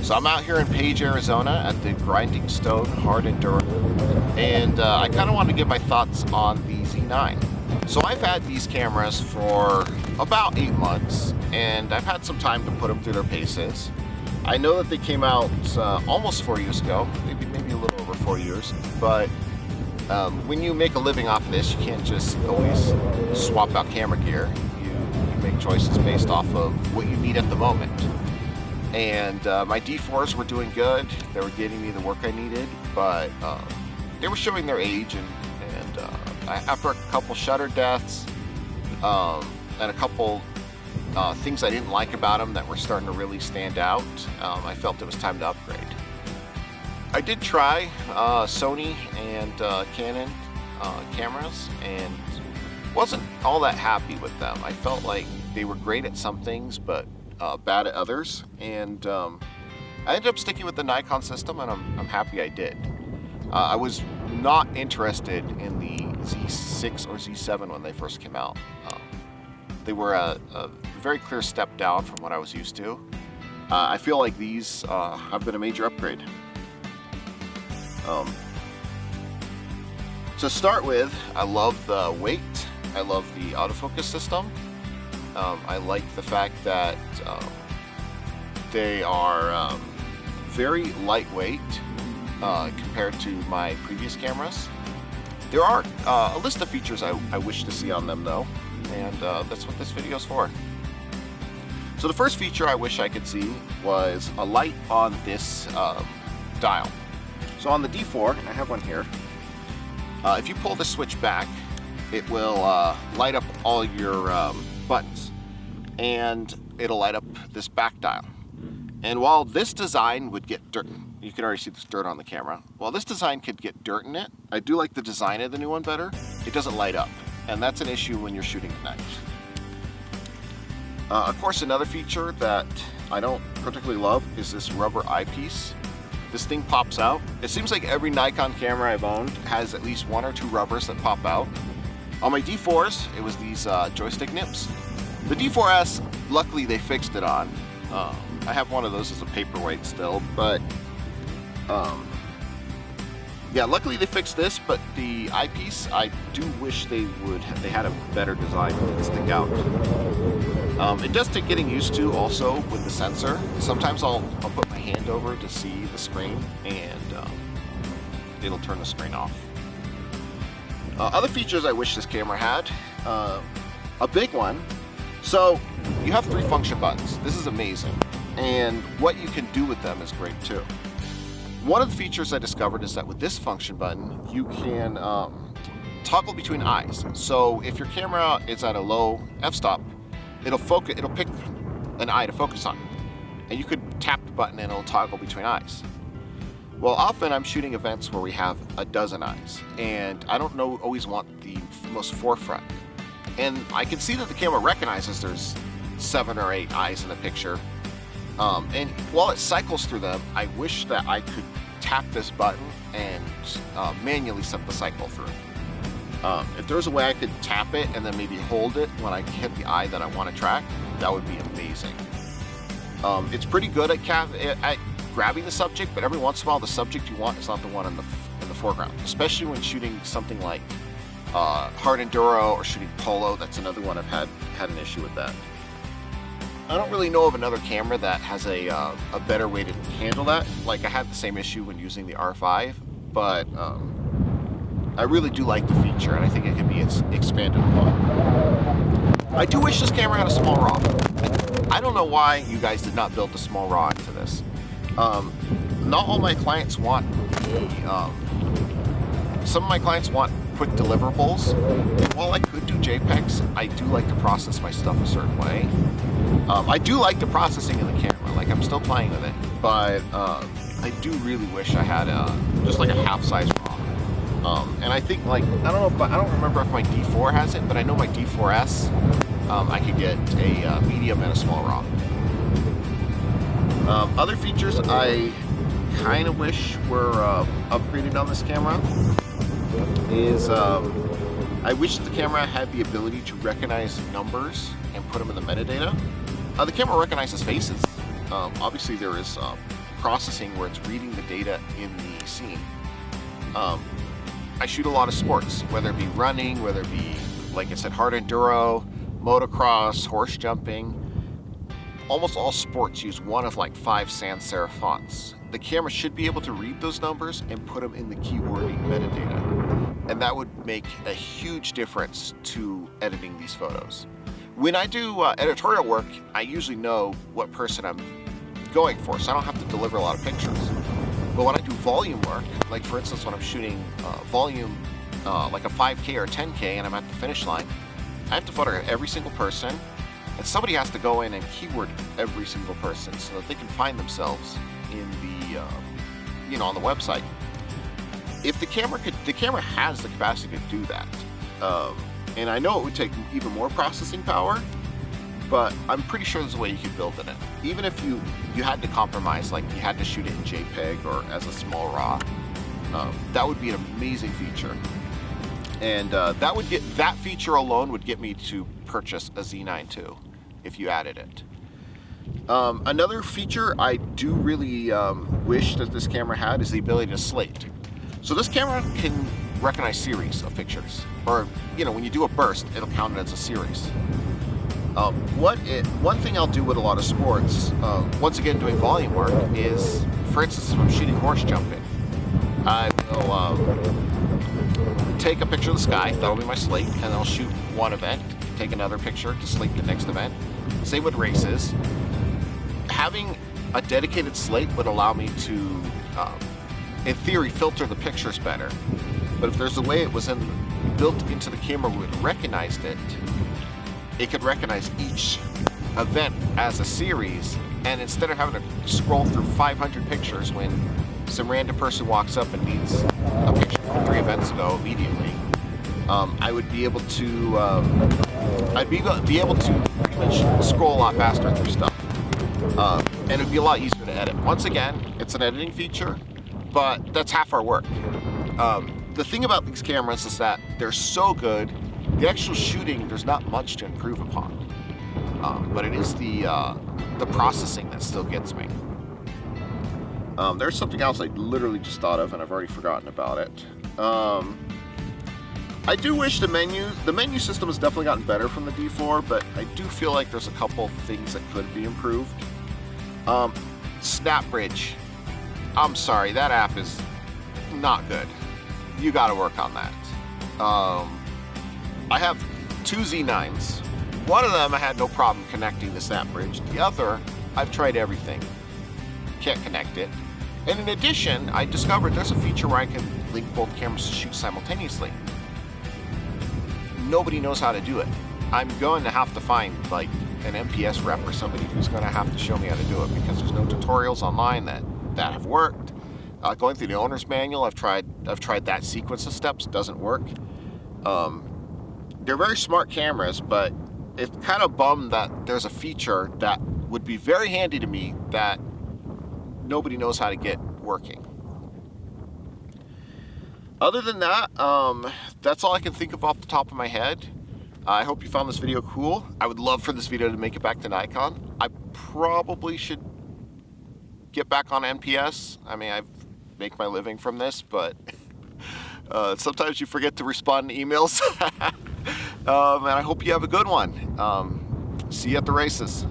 So I'm out here in Page, Arizona at the Grinding Stone Hard Enduro, and I kind of want to give my thoughts on the Z9. So I've had these cameras for about 8 months, and I've had some time to put them through their paces. I know that they came out almost 4 years ago, maybe a little over 4 years, but when you make a living off of this, you can't just always swap out camera gear. You make choices based off of what you need at the moment. And my D4s were doing good. They were getting me the work I needed, but they were showing their age, and after a couple shutter deaths and a couple things I didn't like about them that were starting to really stand out, I felt it was time to upgrade. I did try Sony and Canon cameras and wasn't all that happy with them. I felt like they were great at some things, but bad at others, and I ended up sticking with the Nikon system, and I'm happy I did. I was not interested in the Z6 or Z7 when they first came out. They were a very clear step down from what I was used to. I feel like these have been a major upgrade. To start with, I love the weight. I love the autofocus system. I like the fact that they are very lightweight compared to my previous cameras. There are a list of features I wish to see on them though, and that's what this video is for. So the first feature I wish I could see was a light on this dial. So on the D4, and I have one here, if you pull the switch back, it will light up all your buttons, and it'll light up this back dial. And while this design would get dirt, you can already see this dirt on the camera, while this design could get dirt in it, I do like the design of the new one better. It doesn't light up, and that's an issue when you're shooting at night. Of course, another feature that I don't particularly love is this rubber eyepiece. This thing pops out. It seems like every Nikon camera I've owned has at least one or two rubbers that pop out. On my D4s, it was these joystick nips. The D4S, luckily they fixed it on. I have one of those as a paperweight still, but yeah, luckily they fixed this, but the eyepiece, I do wish they had a better design that didn't stick out. It does take getting used to also with the sensor. Sometimes I'll put my hand over to see the screen, and it'll turn the screen off. Other features I wish this camera had, a big one. So you have 3 function buttons. This is amazing, and what you can do with them is great too. One of the features I discovered is that with this function button, you can toggle between eyes. So if your camera is at a low f-stop, it'll pick an eye to focus on, and you could tap the button and it'll toggle between eyes. Well, often I'm shooting events where we have a dozen eyes, and I don't always want the most forefront. And I can see that the camera recognizes there's 7 or 8 eyes in the picture. And while it cycles through them, I wish that I could tap this button and manually set the cycle through. If there's a way I could tap it and then maybe hold it when I hit the eye that I want to track, that would be amazing. It's pretty good at grabbing the subject, but every once in a while the subject you want is not the one in the foreground, especially when shooting something like hard enduro or shooting polo. That's another one I've had an issue with that. I don't really know of another camera that has a better way to handle that. Like, I had the same issue when using the R5, but I really do like the feature, and I think it can be expanded upon. I do wish this camera had a small RAW. I don't know why you guys did not build a small RAW into this. Not all my clients want some of my clients want quick deliverables, and while I could do JPEGs, I do like to process my stuff a certain way. I do like the processing in the camera, like I'm still playing with it, but I do really wish I had just like a half-size RAW. And I think, like, I don't remember if my D4 has it, but I know my D4S, I could get a medium and a small RAW. Other features I kind of wish were upgraded on this camera is I wish the camera had the ability to recognize numbers and put them in the metadata. The camera recognizes faces. Obviously there is processing where it's reading the data in the scene. I shoot a lot of sports, whether it be running, whether it be, like I said, hard enduro, motocross, horse jumping. Almost all sports use one of like 5 sans serif fonts. The camera should be able to read those numbers and put them in the keywording metadata. And that would make a huge difference to editing these photos. When I do editorial work, I usually know what person I'm going for, so I don't have to deliver a lot of pictures. But when I do volume work, like for instance when I'm shooting volume like a 5K or 10K and I'm at the finish line, I have to photograph every single person, and somebody has to go in and keyword every single person so that they can find themselves in the, on the website. If the camera has the capacity to do that, and I know it would take even more processing power, but I'm pretty sure there's a way you could build it in. Even if you had to compromise, like you had to shoot it in JPEG or as a small RAW, that would be an amazing feature. And that feature alone would get me to purchase a Z9 II if you added it. Another feature I do really wish that this camera had is the ability to slate. So this camera can recognize series of pictures, or when you do a burst, it'll count it as a series. One thing I'll do with a lot of sports, once again doing volume work, is, for instance, if I'm shooting horse jumping, I will take a picture of the sky, that'll be my slate, and I'll shoot one event, take another picture to slate the next event. Same with races. Having a dedicated slate would allow me to, in theory, filter the pictures better. But if there's a way it was built into the camera where it recognized it, it could recognize each event as a series, and instead of having to scroll through 500 pictures when some random person walks up and needs a picture from 3 events ago immediately, I would be able to be able to pretty much scroll a lot faster through stuff, and it'd be a lot easier to edit. Once again, it's an editing feature, but that's half our work. The thing about these cameras is that they're so good, the actual shooting, there's not much to improve upon. But it is the processing that still gets me. There's something else I literally just thought of and I've already forgotten about it. I do wish the menu system has definitely gotten better from the D4, but I do feel like there's a couple things that could be improved. SnapBridge. I'm sorry, that app is not good. You gotta work on that. I have 2 Z9s. One of them I had no problem connecting to SnapBridge. The other, I've tried everything. Can't connect it. And in addition, I discovered there's a feature where I can link both cameras to shoot simultaneously. Nobody knows how to do it. I'm going to have to find like an MPS rep or somebody who's going to have to show me how to do it, because there's no tutorials online that have worked. Going through the owner's manual, I've tried that sequence of steps, doesn't work. They're very smart cameras, but it's kind of bummed that there's a feature that would be very handy to me that nobody knows how to get working. Other than that, that's all I can think of off the top of my head. I hope you found this video cool. I would love for this video to make it back to Nikon. I probably should get back on NPS. I mean, I make my living from this, but sometimes you forget to respond to emails. And I hope you have a good one. See you at the races.